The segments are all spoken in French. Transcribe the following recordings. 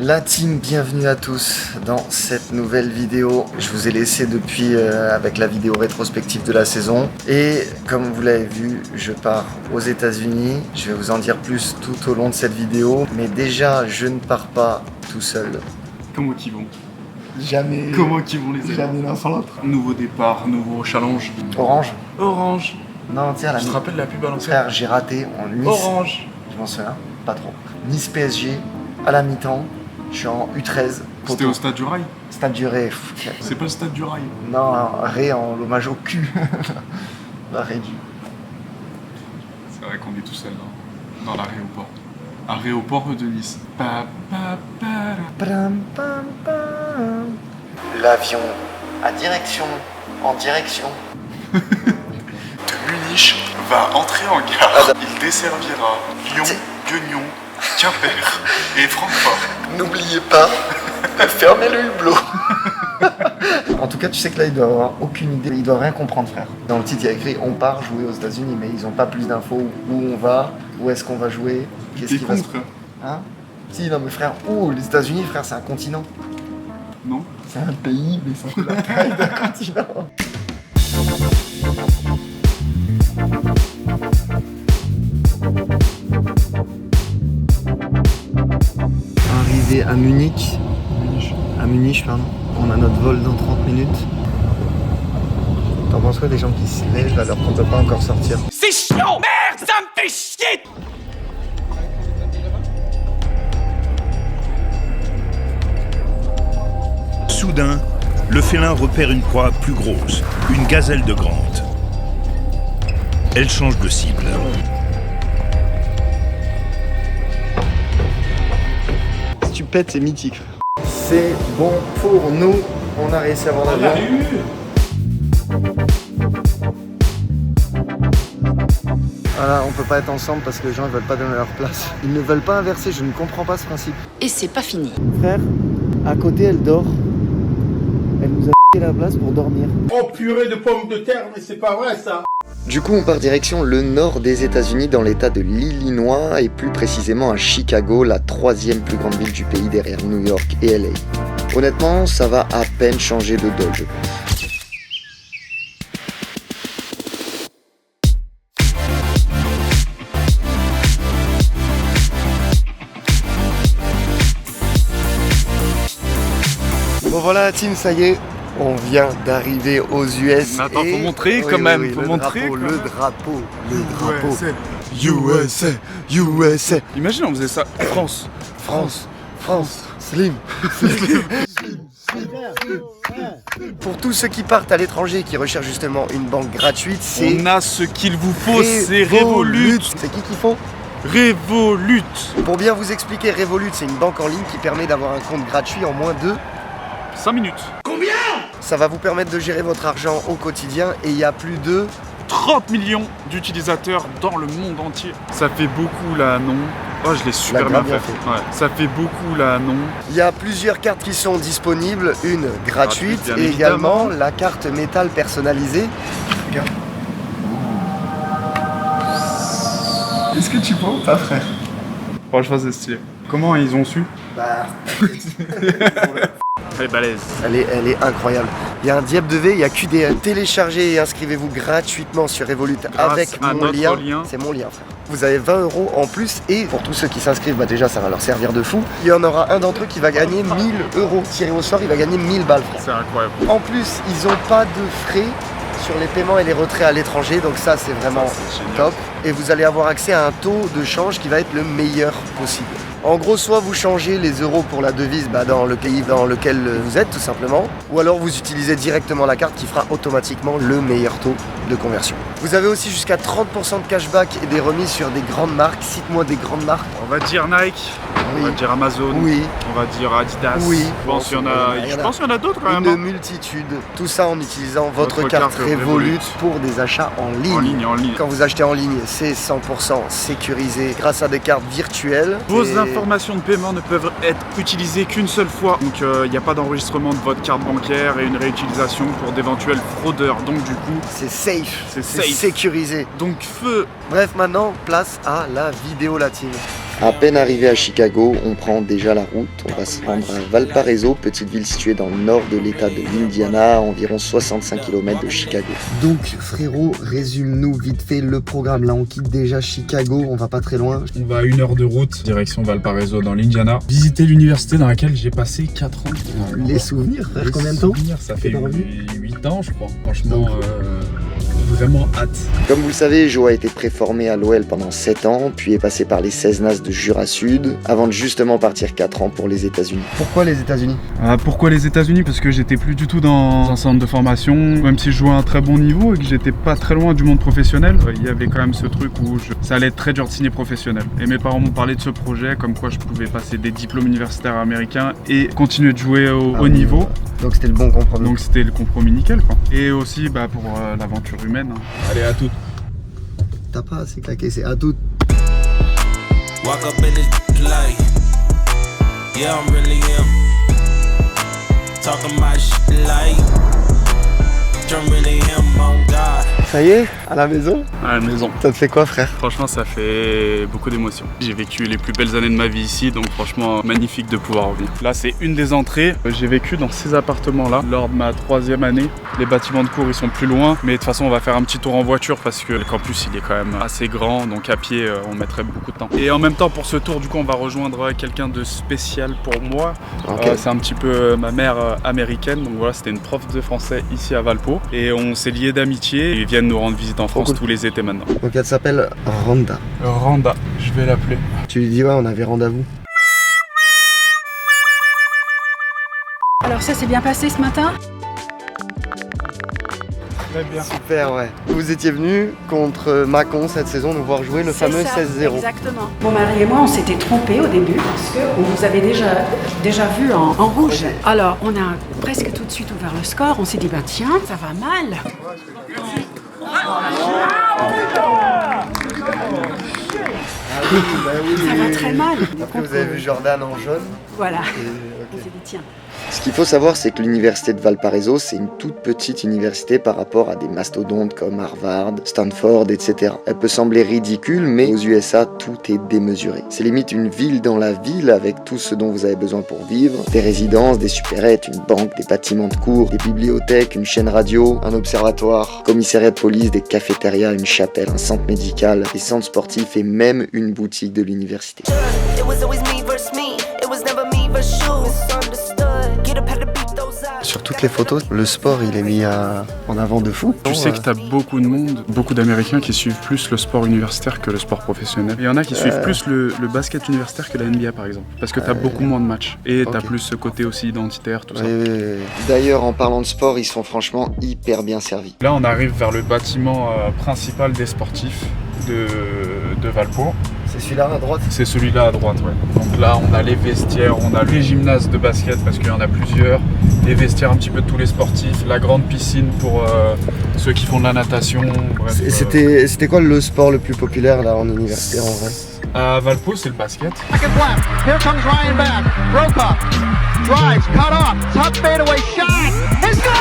La team, bienvenue à tous dans cette nouvelle vidéo. Je vous ai laissé depuis avec la vidéo rétrospective de la saison. Et comme vous l'avez vu, je pars aux États-Unis. Je vais vous en dire plus tout au long de cette vidéo. Mais déjà, je ne pars pas tout seul. Comment qu'ils vont? Jamais. Comment qu'ils vont les amis? Jamais l'un sans l'autre. Nouveau départ, nouveau challenge. Orange. Orange. Non, tiens, la Tu te rappelles la pub à l'ancienne? frère, j'ai raté en Nice. Orange. Je m'en souviens, pas trop. Nice PSG, à la mi-temps. Je suis en U13. C'était au stade du Rail? Stade du Ré. C'est pas le stade du Rail. Non, Ré en l'hommage au cul. La Ré du. C'est vrai qu'on est tout seul dans l'aéroport. Aéroport de Nice. Pam, pam, pam. L'avion en direction. De Munich va entrer en gare. Il desservira Lyon, Guignon, Quimper et Francfort. N'oubliez pas de fermer le hublot. En tout cas, tu sais que là, ils doivent avoir aucune idée. Ils doivent rien comprendre, frère. Dans le titre, il y a écrit on part jouer aux États-Unis, mais ils n'ont pas plus d'infos. Où on va, où est-ce qu'on va jouer, qu'est-ce qui va se frère? Hein? Si, non, mais frère, les États-Unis, frère, c'est un continent. Non? C'est un pays, mais c'est la taille d'un continent. Arrivé à Munich. À Munich, pardon. On a notre vol dans 30 minutes. T'en penses quoi des gens qui se lèvent alors qu'on peut pas encore sortir? C'est chiant! Merde, ça me fait chier! Soudain, le félin repère une proie plus grosse, une gazelle de grande. Elle change de cible. Si tu pètes, c'est mythique. C'est bon pour nous. On a réussi à avoir l'avion. Voilà, on peut pas être ensemble parce que les gens ne veulent pas donner leur place. Ils ne veulent pas inverser, je ne comprends pas ce principe. Et c'est pas fini. Frère, à côté, elle dort. Elle nous a la place pour dormir. Oh purée de pommes de terre, mais c'est pas vrai ça. Du coup, on part direction le nord des États-Unis, dans l'état de l'Illinois, et plus précisément à Chicago, la troisième plus grande ville du pays derrière New York et LA. Honnêtement, ça va à peine changer de dol, je pense. Bon voilà la team, ça y est, on vient d'arriver aux US. Mais attends, faut montrer oui, quand même, oui, faut le montrer. drapeau, quand le même. drapeau, le drapeau. USA. USA, USA. Imagine, on faisait ça France. France, Slim. Pour tous ceux qui partent à l'étranger et qui recherchent justement une banque gratuite, c'est On a ce qu'il vous faut, c'est Revolut. C'est qui qu'il faut? Revolut. Pour bien vous expliquer, Revolut, c'est une banque en ligne qui permet d'avoir un compte gratuit en moins de 5 minutes. Ça va vous permettre de gérer votre argent au quotidien et il y a plus de 30 millions d'utilisateurs dans le monde entier. Ça fait beaucoup là, non? Oh, je l'ai super La bien grave fait. bien Ouais. Ça fait beaucoup là, non? Il y a plusieurs cartes qui sont disponibles, une gratuite Gratuite, bien et également évidemment. la carte métal personnalisée. Regarde. Est-ce que tu vois ou pas, frère? Franchement, c'est stylé. Comment ils ont su? Bah, Elle est balèze. elle est incroyable. Il y a un diable de V, il y a QDL. Téléchargez et inscrivez-vous gratuitement sur Revolut avec à mon notre lien. lien. C'est mon lien, frère. Vous avez 20 € en plus et pour tous ceux qui s'inscrivent, bah déjà ça va leur servir de fou. Il y en aura un d'entre eux qui va gagner 1000 €. Tiré au sort, il va gagner 1000 balles, frère. C'est incroyable. En plus, ils n'ont pas de frais sur les paiements et les retraits à l'étranger, donc ça c'est vraiment Ça, c'est génial. top. Et vous allez avoir accès à un taux de change qui va être le meilleur possible. En gros, soit vous changez les euros pour la devise dans le pays dans lequel vous êtes tout simplement, ou alors vous utilisez directement la carte qui fera automatiquement le meilleur taux de conversion. Vous avez aussi jusqu'à 30% de cashback et des remises sur des grandes marques. Cite-moi des grandes marques. On va dire Nike, on va dire Amazon, Oui. on va dire Adidas. Oui. Je pense qu'il y en a d'autres quand même. Une hein. multitude. Tout ça en utilisant votre Votre carte carte Revolut Revolut. pour des achats en ligne. En ligne. Quand vous achetez en ligne, c'est 100% sécurisé grâce à des cartes virtuelles. Vos Et informations de paiement ne peuvent être utilisées qu'une seule fois. Donc il n'y a pas d'enregistrement de votre carte bancaire et une réutilisation pour d'éventuels fraudeurs. Donc du coup, c'est safe, C'est safe. sécurisé. donc feu. Bref, maintenant, place à la vidéo latine. À peine arrivé à Chicago, on prend déjà la route. On va se rendre à Valparaiso, petite ville située dans le nord de l'état de l'Indiana, à environ 65 km de Chicago. Donc frérot, résume-nous vite fait le programme. Là on quitte déjà Chicago, on va pas très loin. On va à 1 heure de route, direction Valparaiso dans l'Indiana. Visiter l'université dans laquelle j'ai passé 4 ans. Les souvenirs, frère, combien de temps? Ça fait 8 ans je crois. Franchement, vraiment hâte. Comme vous le savez, Joe a été préformé à l'OL pendant 7 ans, puis est passé par les 16 Nas de Jura Sud, avant de justement partir 4 ans pour les États-Unis. Pourquoi les États-Unis? Pourquoi les États-Unis? Parce que j'étais plus du tout dans un centre de formation, même si je jouais à un très bon niveau et que j'étais pas très loin du monde professionnel, il y avait quand même ce truc où ça allait être très dur de signer professionnel. Et mes parents m'ont parlé de ce projet, comme quoi je pouvais passer des diplômes universitaires américains et continuer de jouer au haut niveau. Donc c'était le bon compromis. Donc c'était le compromis nickel quoi. Et aussi pour l'aventure humaine. Allez, à toutes. T'as pas assez claqué, c'est à toutes. Walk up in this like, yeah, I'm really him. Talking my shit like, I'm really him, on God. Ça y est, à la maison? À la maison. Ça te fait quoi, frère? Franchement, ça fait beaucoup d'émotions. J'ai vécu les plus belles années de ma vie ici, donc franchement, magnifique de pouvoir revenir. Là, c'est une des entrées. J'ai vécu dans ces appartements-là lors de ma 3e année. Les bâtiments de cours, ils sont plus loin, mais de toute façon, on va faire un petit tour en voiture parce que le campus, il est quand même assez grand, donc à pied, on mettrait beaucoup de temps. Et en même temps, pour ce tour, du coup, on va rejoindre quelqu'un de spécial pour moi. Okay. C'est un petit peu ma mère américaine, donc voilà, c'était une prof de français ici à Valpo, et on s'est liés d'amitié. Ils viennent nous rendre visite en France tous les étés maintenant. Donc elle s'appelle Randa. Randa, je vais l'appeler. Tu lui dis ouais, on avait rendez-vous. Alors ça s'est bien passé ce matin? Très bien. Super, ouais. Vous étiez venu contre Mâcon cette saison nous voir jouer le fameux 16-0. Exactement. Mon mari et moi, on s'était trompés au début parce qu'on vous avait déjà vu en rouge. Alors, on a presque tout de suite ouvert le score. On s'est dit, tiens, ça va mal. Ça va très mal. Après, vous avez vu Jordan en jaune. Voilà. Et, On s'est dit, tiens. Ce qu'il faut savoir, c'est que l'université de Valparaiso, c'est une toute petite université par rapport à des mastodontes comme Harvard, Stanford, etc. Elle peut sembler ridicule, mais aux USA, tout est démesuré. C'est limite une ville dans la ville avec tout ce dont vous avez besoin pour vivre. Des résidences, des supérettes, une banque, des bâtiments de cours, des bibliothèques, une chaîne radio, un observatoire, commissariat de police, des cafétérias, une chapelle, un centre médical, des centres sportifs et même une boutique de l'université. Sur toutes les photos, le sport il est mis en avant de fou. Je sais que tu as beaucoup de monde, beaucoup d'Américains qui suivent plus le sport universitaire que le sport professionnel. Il y en a qui suivent plus le basket universitaire que la NBA par exemple, parce que tu as beaucoup moins de matchs et tu as plus ce côté aussi identitaire, tout ça. D'ailleurs, en parlant de sport, ils sont franchement hyper bien servis. Là, on arrive vers le bâtiment principal des sportifs de Valpo. C'est celui-là à droite? C'est celui-là à droite, ouais. Donc là, on a les vestiaires, on a les gymnases de basket parce qu'il y en a plusieurs, les vestiaires un petit peu de tous les sportifs, la grande piscine pour ceux qui font de la natation. Bref, c'était quoi le sport le plus populaire là en université en vrai? À Valpo, c'est le basket. Here comes Ryan back. Broke up. Drives. Cut off. Top fadeaway shot. It's good!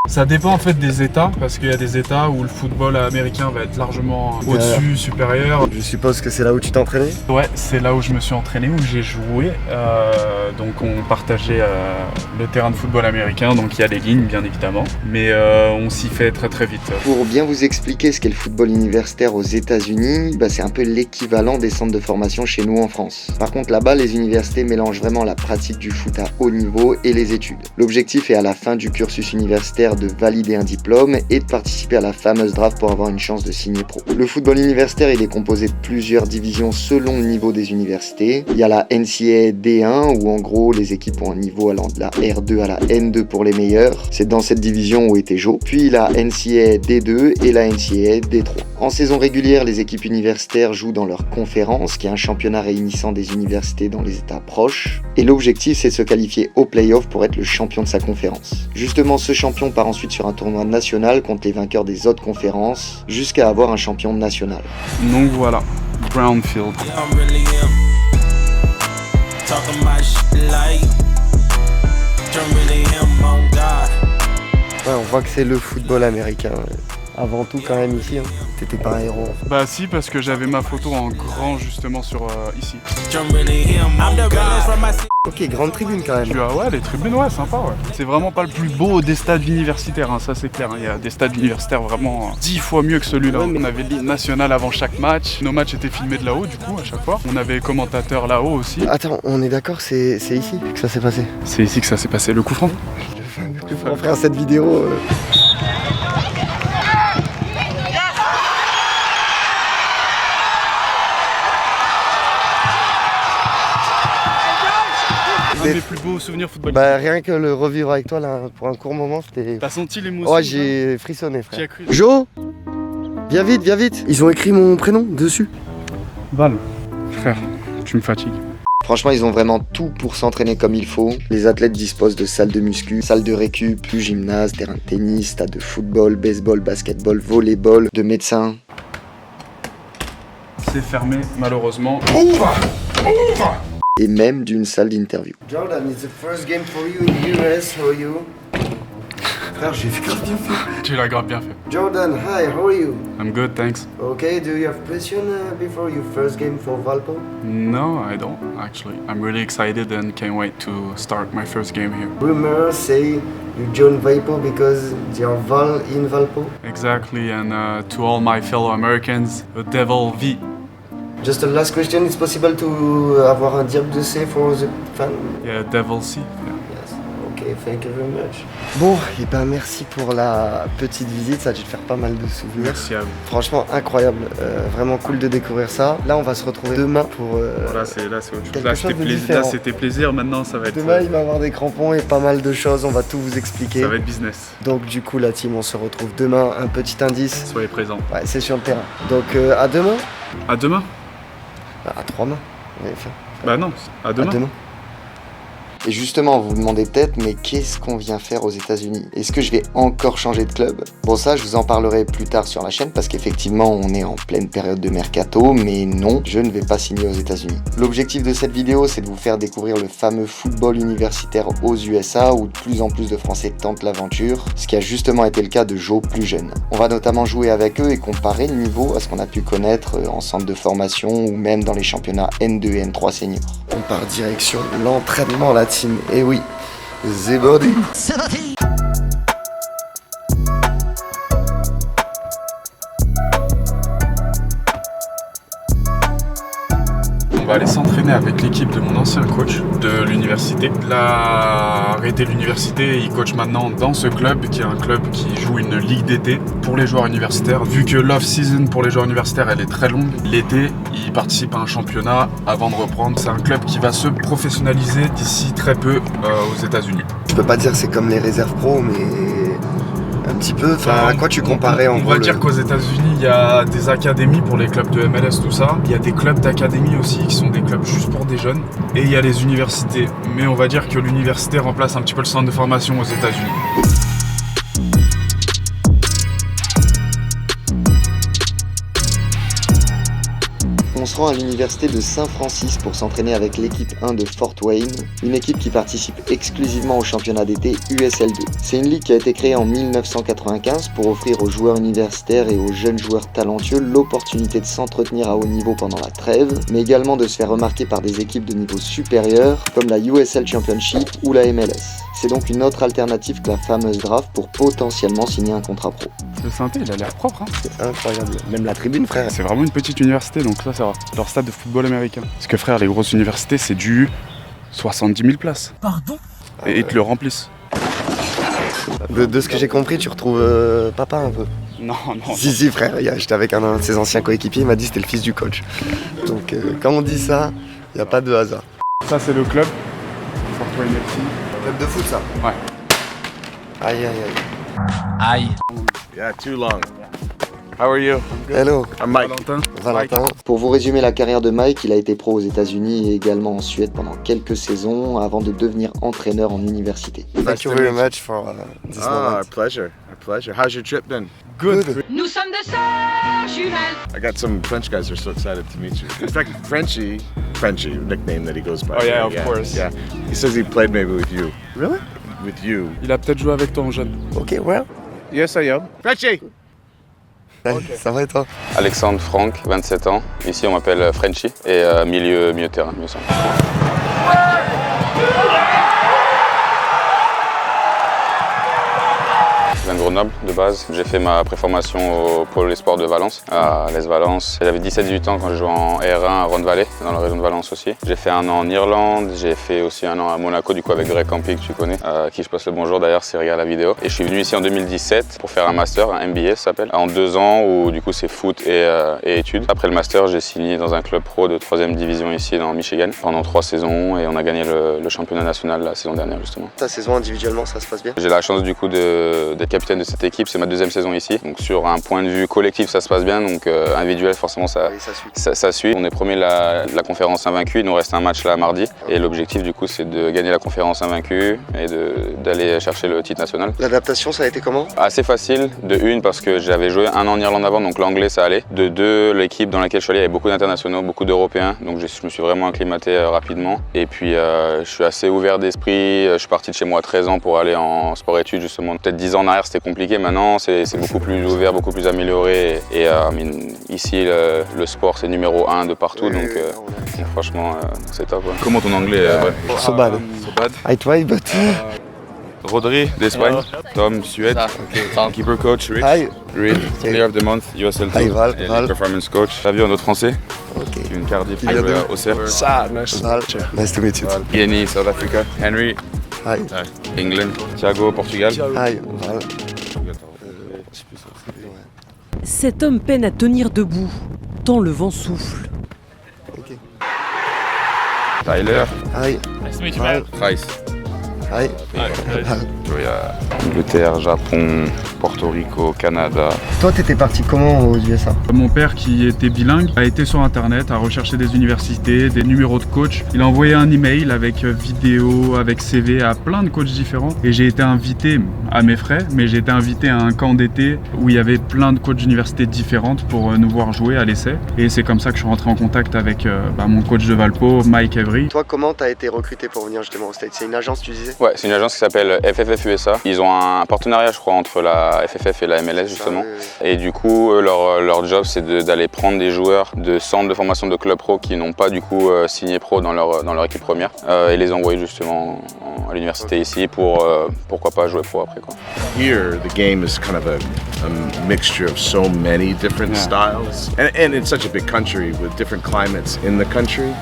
Ça dépend en fait des États, parce qu'il y a des États où le football américain va être largement au-dessus, supérieur. Je suppose que c'est là où tu t'es entraîné? Ouais, c'est là où je me suis entraîné, où j'ai joué. Donc on partageait le terrain de football américain, donc il y a les lignes bien évidemment, mais on s'y fait très très vite. Pour bien vous expliquer ce qu'est le football universitaire aux États-Unis, c'est un peu l'équivalent des centres de formation chez nous en France. Par contre là-bas, les universités mélangent vraiment la pratique du foot à haut niveau et les études. L'objectif est à la fin du cursus universitaire de valider un diplôme et de participer à la fameuse draft pour avoir une chance de signer pro. Le football universitaire, il est composé de plusieurs divisions selon le niveau des universités. Il y a la NCAA D1 où en gros les équipes ont un niveau allant de la R2 à la N2 pour les meilleurs. C'est dans cette division où était Joe. Puis la NCAA D2 et la NCAA D3. En saison régulière, les équipes universitaires jouent dans leur conférence, qui est un championnat réunissant des universités dans les états proches. Et l'objectif, c'est de se qualifier au play-off pour être le champion de sa conférence. Justement, ce champion part ensuite sur un tournoi national contre les vainqueurs des autres conférences, jusqu'à avoir un champion national. Donc voilà, Brownfield. Ouais, on voit que c'est le football américain. avant tout quand même ici. Hein. T'étais pas un héros. Bah si, parce que j'avais ma photo en grand justement sur ici. Ok, grande tribune quand même. Ouais, les tribunes, ouais, sympa, ouais. C'est vraiment pas le plus beau des stades universitaires, hein, ça c'est clair. Il y a des stades universitaires vraiment 10 fois mieux que celui-là. Ouais, mais... On avait l'hymne national avant chaque match. Nos matchs étaient filmés de là-haut, du coup, à chaque fois. On avait commentateurs là-haut aussi. Attends, on est d'accord, c'est ici que ça s'est passé? C'est ici que ça s'est passé, le coup franc. On fera cette vidéo. Un des plus beaux souvenirs footballistiques. Bah rien que le revivre avec toi là pour un court moment c'était... T'as senti l'émotion? Ouais, j'ai frissonné frère. Qui a cru? Jo, viens vite, viens vite. Ils ont écrit mon prénom dessus. Val, frère, tu me fatigues. Franchement, ils ont vraiment tout pour s'entraîner comme il faut. Les athlètes disposent de salles de muscu, salles de récup, gymnase, terrain de tennis, stade de football, baseball, basketball, volleyball, de médecins. C'est fermé, malheureusement. Et même d'une salle d'interview. Jordan, it's the first game for you in US. How are you? Frère, j'ai grave bien fait. Tu l'as grave bien fait. Jordan, hi, how are you? I'm good, thanks. Okay, do you have question before your first game for Valpo? No, I don't, actually. I'm really excited and can't wait to start my first game here. Rumors say you joined Valpo because you're Val in Valpo? Exactly, and to all my fellow Americans, a devil V. Just a last question, it's possible to avoir un diable de C for the fan? Yeah, devil C. Yeah. Yes, ok, thank you very much. Bon, et ben merci pour la petite visite, ça a dû te faire pas mal de souvenirs. Merci à vous. Franchement incroyable, vraiment cool de découvrir ça. Là on va se retrouver demain pour... Là c'est autre chose. Là c'était plaisir, maintenant ça va être... Demain il va y avoir des crampons et pas mal de choses, on va tout vous expliquer. Ça va être business. Donc du coup la team on se retrouve demain, un petit indice. Soyez présents. Ouais, c'est sur le terrain. Donc à demain. À demain? À 3 mains. Bah non, à demain. À demain. Et justement, vous vous demandez peut-être, mais qu'est-ce qu'on vient faire aux États-Unis? Est-ce que je vais encore changer de club? Bon, ça, je vous en parlerai plus tard sur la chaîne parce qu'effectivement, on est en pleine période de mercato, mais non, je ne vais pas signer aux États-Unis. L'objectif de cette vidéo, c'est de vous faire découvrir le fameux football universitaire aux USA où de plus en plus de Français tentent l'aventure, ce qui a justement été le cas de Joe plus jeune. On va notamment jouer avec eux et comparer le niveau à ce qu'on a pu connaître en centre de formation ou même dans les championnats N2 et N3 seniors. On part direction l'entraînement, la team. Et oui, c'est body. C'est parti. On va aller s'entraîner avec l'équipe de mon ancien coach de l'université. Il a arrêté l'université et il coach maintenant dans ce club qui est un club qui joue une ligue d'été pour les joueurs universitaires. Vu que l'off-season pour les joueurs universitaires elle est très longue, l'été il participe à un championnat avant de reprendre. C'est un club qui va se professionnaliser d'ici très peu aux États-Unis. Je peux pas dire c'est comme les réserves pro, mais un petit peu. Enfin, à quoi tu comparais en gros? On va dire qu'aux États-Unis il y a des académies pour les clubs de MLS, tout ça. Il y a des clubs d'académie aussi qui sont des clubs juste pour des jeunes. Et il y a les universités. Mais on va dire que l'université remplace un petit peu le centre de formation aux États-Unis. On se rend à l'université de Saint-Francis pour s'entraîner avec l'équipe 1 de Fort Wayne, une équipe qui participe exclusivement au championnat d'été USL2. C'est une ligue qui a été créée en 1995 pour offrir aux joueurs universitaires et aux jeunes joueurs talentueux l'opportunité de s'entretenir à haut niveau pendant la trêve, mais également de se faire remarquer par des équipes de niveau supérieur comme la USL Championship ou la MLS. C'est donc une autre alternative que la fameuse draft pour potentiellement signer un contrat pro. Le synthé, il a l'air propre, hein. C'est incroyable. Même la tribune, frère. C'est vraiment une petite université, donc ça, c'est leur stade de football américain. Parce que, frère, les grosses universités, c'est du 70 000 places. Pardon? Et ils te le remplissent. De ce que j'ai compris, tu retrouves papa un peu. Non. Si, frère, j'étais avec un de ses anciens coéquipiers, il m'a dit que c'était le fils du coach. Donc, quand on dit ça, il n'y a pas de hasard. Ça, c'est le club. Fort Wayne FC. Club de foot, ça? Ouais. Aïe. Aïe. Yeah, too long. How are you? Hello. I'm Mike. Valentin. Pour vous résumer la carrière de Mike, il a été pro aux États-Unis et également en Suède pendant quelques saisons avant de devenir entraîneur en université. Thank you very much for this moment. Our pleasure. How's your trip been? Good. Nous sommes de sœurs jumelles. I got some French guys who are so excited to meet you. In fact, Frenchie, nickname that he goes by. Oh yeah, of course. Yeah. He says he played maybe with you. Really? With you. Il a peut-être joué avec toi en jeune. Ok, well. Yes, I am. Frenchie! Ça va et toi? Alexandre Franck, 27 ans. Ici on m'appelle Frenchy et milieu terrain, mieux semble. Je viens de Grenoble de base. J'ai fait ma préformation au pôle espoir de Valence, à l'Est Valence. J'avais 17-18 ans quand j'ai joué en R1 à Rhône-Vallée, dans la région de Valence aussi. J'ai fait un an en Irlande, j'ai fait aussi un an à Monaco du coup avec Greg Campy que tu connais, qui je passe le bonjour d'ailleurs s'il regarde la vidéo. Et je suis venu ici en 2017 pour faire un master, un MBA ça s'appelle, en 2 ans où du coup c'est foot et études. Après le master, j'ai signé dans un club pro de 3e division ici dans Michigan pendant 3 saisons et on a gagné le championnat national la saison dernière justement. Ta saison individuellement, ça se passe bien? J'ai la chance du coup d'être capitaine de cette équipe, c'est ma 2e saison ici. Donc sur un point de vue collectif, ça se passe bien, donc individuel forcément ça suit. On est premier de la conférence invaincue, il nous reste un match là mardi et l'objectif du coup c'est de gagner la conférence invaincue et d'aller chercher le titre national. L'adaptation, ça a été comment? Assez facile, de 1 parce que j'avais joué 1 an en Irlande avant, donc l'anglais ça allait. De 2, l'équipe dans laquelle je suis allé, il y avait beaucoup d'internationaux, beaucoup d'Européens, donc je me suis vraiment acclimaté rapidement. Et puis je suis assez ouvert d'esprit, je suis parti de chez moi à 13 ans pour aller en sport-études justement. Peut-être 10 ans en arrière c'était compliqué, maintenant c'est beaucoup plus ouvert, beaucoup plus amélioré. Et ici le sport c'est numéro 1 de partout, donc franchement c'est top. Ouais. Comment ton anglais? So bad. I try but... Rodri d'Espagne, Tom Suède, keeper coach Rich, Reed, player of the month, USL Tour, et performance coach. T'as vu un autre français? Une Cardiff au CERF. Nice to meet you. Guinea, South Africa, Henry, England, Thiago, Portugal. Cet homme peine à tenir debout, tant le vent souffle. Tyler, Nice to meet you, man. Price. Angleterre, Japon, Porto Rico, Canada. Toi, t'étais parti comment aux USA? Mon père, qui était bilingue, a été sur internet, a recherché des universités, des numéros de coach. Il a envoyé un email avec vidéo, avec CV à plein de coachs différents. Et j'ai été invité à mes frais, mais j'ai été invité à un camp d'été où il y avait plein de coachs d'universités différentes pour nous voir jouer à l'essai. Et c'est comme ça que je suis rentré en contact avec mon coach de Valpo, Mike Avery. Toi, comment t'as été recruté pour venir justement au States? C'est une agence, tu disais? Ouais, c'est une agence qui s'appelle FFF USA. Ils ont un partenariat, je crois, entre la FFF et la MLS justement. Et du coup, leur job, c'est d'aller prendre des joueurs de centres de formation de club pro qui n'ont pas du coup signé pro dans leur équipe première et les envoyer justement à l'université ici pour pourquoi pas jouer pro après quoi. Here, the game is kind of a mixture of so many different styles, and it's such a big country with different climates in the country.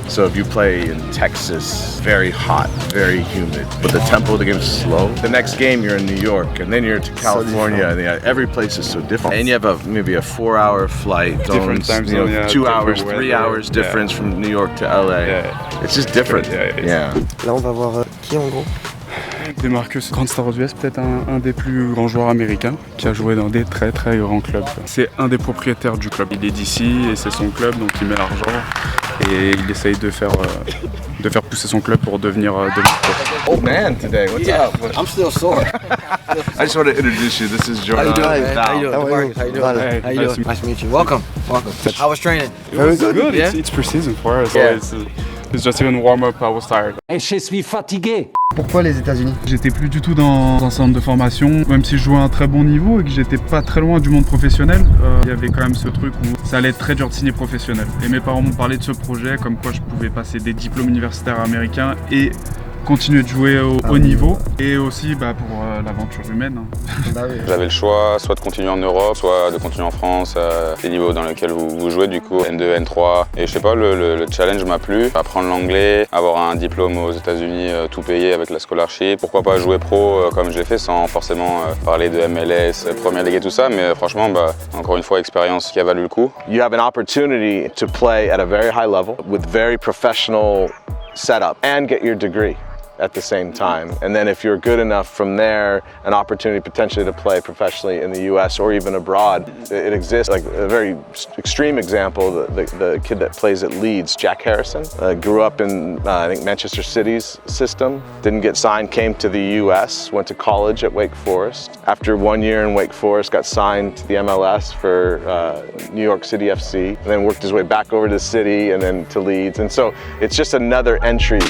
So if you play in Texas, very hot, very humid, but the tempo of the game is slow. The next game you're in New York, and then you're to California, and every place is so different. And you have maybe a 4-hour flight, different time zone, 2 hours, 3 hours difference from New York to LA. It's just different. Là, on va voir qui en gros? DeMarcus, Grand Star aux US, peut-être un des plus grands joueurs américains qui a joué dans des très très grands clubs. C'est un des propriétaires du club. Il est d'ici et c'est son club, donc il met l'argent et il essaye de faire pousser son club pour devenir pro. Old man today, what's up? I'm still sore. I just want to introduce you. This is Jordan. How you doing? Nice to meet you. Welcome. How was training? Very good. It's pre-season for us, so it's just even warm up. I was tired. Et je suis fatigué. Pourquoi les États-Unis? J'étais plus du tout dans un centre de formation, même si je jouais à un très bon niveau et que j'étais pas très loin du monde professionnel. Il y avait quand même ce truc où ça allait être très dur de signer professionnel. Et mes parents m'ont parlé de ce projet, comme quoi je pouvais passer des diplômes universitaires américains et continuer de jouer au haut niveau et aussi pour l'aventure humaine. J'avais le choix soit de continuer en Europe, soit de continuer en France, les niveaux dans lesquels vous jouez du coup, N2, N3. Et je sais pas, le challenge m'a plu. Apprendre l'anglais, avoir un diplôme aux États-Unis tout payé avec la scholarship. Pourquoi pas jouer pro comme je l'ai fait sans forcément parler de MLS, Première Ligue et tout ça. Mais franchement, encore une fois, expérience qui a valu le coup. You have an opportunity to play at a very high level with very professional setup and get your degree at the same time. And then if you're good enough from there, an opportunity potentially to play professionally in the US or even abroad. It exists. Like a very extreme example, the kid that plays at Leeds, Jack Harrison, grew up in I think Manchester City's system, didn't get signed, came to the US, went to college at Wake Forest. After 1 year in Wake Forest, got signed to the MLS for New York City FC, and then worked his way back over to the city and then to Leeds. And so it's just another entry.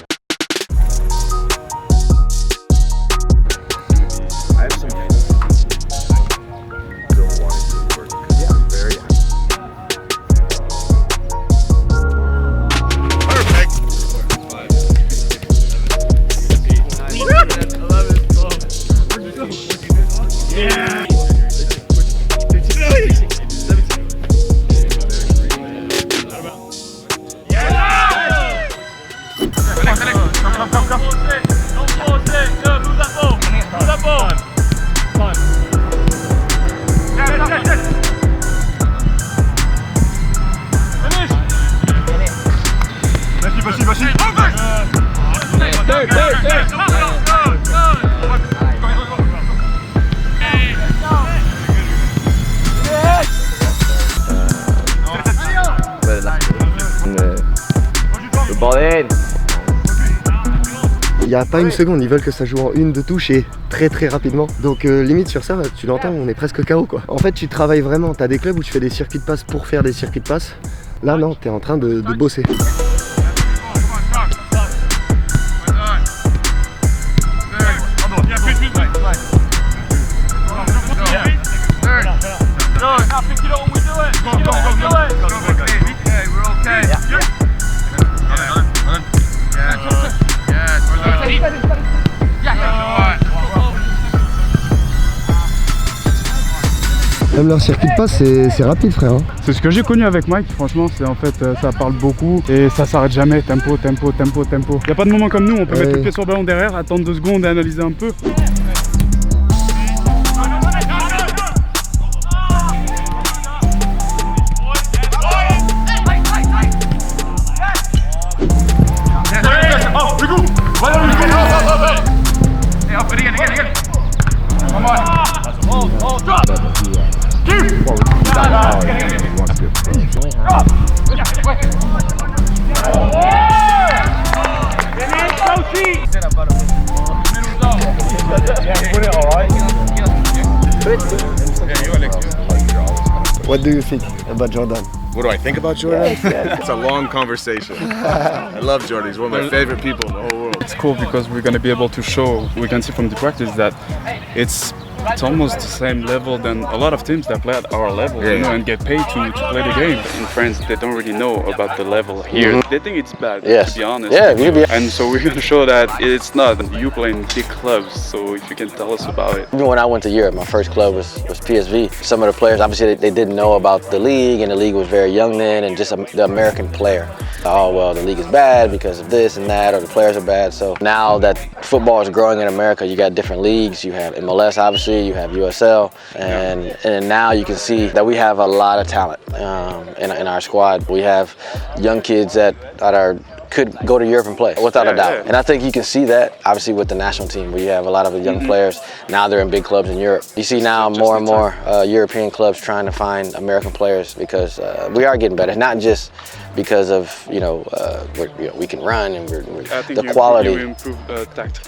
Il n'y a pas une seconde, ils veulent que ça joue en 1-2 touches et très rapidement. Donc limite sur ça, tu l'entends, on est presque KO quoi. En fait tu travailles vraiment, tu as des clubs où tu fais des circuits de passe pour faire des circuits de passe. Là non, tu es en train de bosser. Même leur circuit de passe, c'est rapide frère. C'est ce que j'ai connu avec Mike, franchement, c'est en fait, ça parle beaucoup et ça s'arrête jamais, tempo. Il n'y a pas de moment comme nous, on peut mettre le pied sur le ballon derrière, attendre 2 secondes et analyser un peu. What do you think about Jordan? What do I think about Jordan? It's a long conversation. I love Jordan. He's one of my favorite people in the whole world. It's cool because we're going to be able to show, we can see from the practice that it's almost the same level than a lot of teams that play at our level, you know, and get paid to play the game. In France, they don't really know about the level here. They think it's bad, to be honest. And so we're going to show that it's not. You play in big clubs, so if you can tell us about it. Even when I went to Europe, my first club was PSV. Some of the players, obviously, they didn't know about the league, and the league was very young then, and just the American player. Oh, well, the league is bad because of this and that, or the players are bad. So now that football is growing in America, you got different leagues. You have MLS, obviously, you have USL, and now you can see that we have a lot of talent in our squad. We have young kids that could go to Europe and play, without a doubt. And I think you can see that, obviously, with the national team, where you have a lot of young players. Now they're in big clubs in Europe. You see now more and more European clubs trying to find American players because we are getting better, not just because of, we can run and the quality.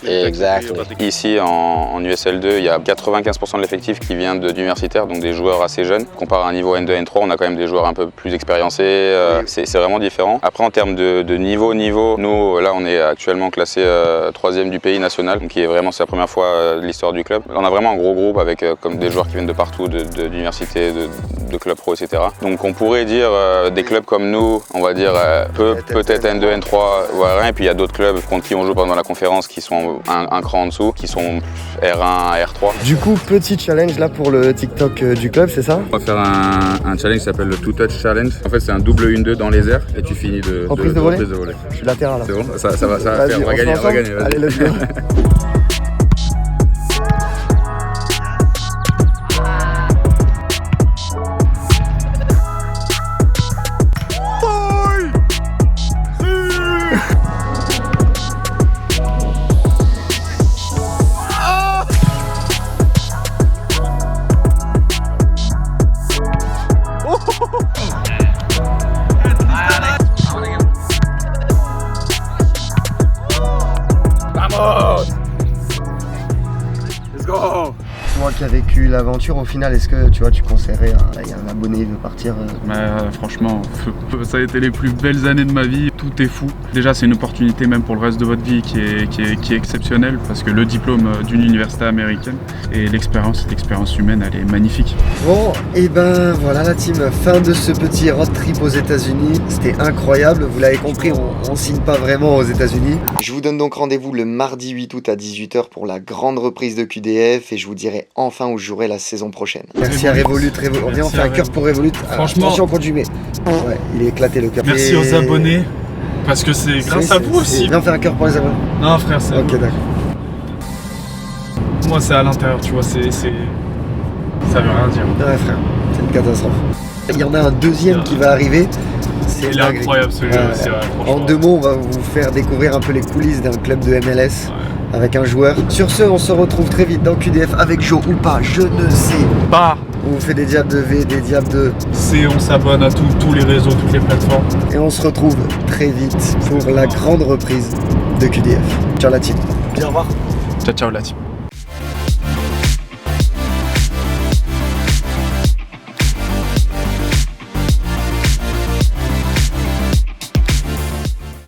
Exactly. Ici, en USL2, il y a 95% de l'effectif qui vient d'universitaires, donc des joueurs assez jeunes. Comparé à un niveau N2, N3, on a quand même des joueurs un peu plus expériencés. C'est vraiment différent. Après, en termes de niveau, nous, là, on est actuellement classé 3e du pays national, donc c'est la première fois de l'histoire du club. On a vraiment un gros groupe avec comme des joueurs qui viennent de partout, d'universités, de clubs pro, etc. Donc on pourrait dire des clubs comme nous, on va dire peut-être N2, N3 ou R1, et puis il y a d'autres clubs contre qui on joue pendant la conférence qui sont un cran en dessous, qui sont R1, R3. Du coup, petit challenge là pour le TikTok du club, c'est ça? On va faire un challenge qui s'appelle le Two Touch Challenge. En fait, c'est un double 1-2 dans les airs et tu finis de reprise de volée. Je suis latéral là. C'est bon, ça va faire, on va gagner. Allez, let's go. Moi qui a vécu l'aventure, au final, est-ce que tu conseillerais à un abonné de partir Franchement, ça a été les plus belles années de ma vie. Tout est fou. Déjà, c'est une opportunité même pour le reste de votre vie qui est exceptionnelle parce que le diplôme d'une université américaine et l'expérience humaine, elle est magnifique. Bon, et ben voilà la team, fin de ce petit road trip aux États-Unis. C'était incroyable, vous l'avez compris, on signe pas vraiment aux États-Unis. Je vous donne donc rendez-vous le mardi 8 août à 18h pour la grande reprise de QDF et je vous dirai enfin où je jouerai la saison prochaine. Merci à Revolut. On vient, on fait un cœur pour Revolut. Franchement, attention contre Jumé. Ouais, il est éclaté le cœur. Merci aux abonnés. Parce que c'est grâce à vous aussi. Viens faire un cœur pour les abonnés. Non frère, c'est... Ok, d'accord. Moi c'est à l'intérieur, tu vois, ça veut rien dire. Ouais frère, c'est une catastrophe. Il y en a un deuxième qui va arriver. Il est incroyable celui-là aussi, ouais, en 2 mots, on va vous faire découvrir un peu les coulisses d'un club de MLS avec un joueur. Sur ce, on se retrouve très vite dans QDF avec Joe ou pas, je ne sais pas. On vous fait des diables de V, des diables de C, on s'abonne à tous les réseaux, toutes les plateformes. Et on se retrouve très vite pour la grande reprise de QDF. Ciao la team. Bien au revoir. Ciao ciao la team.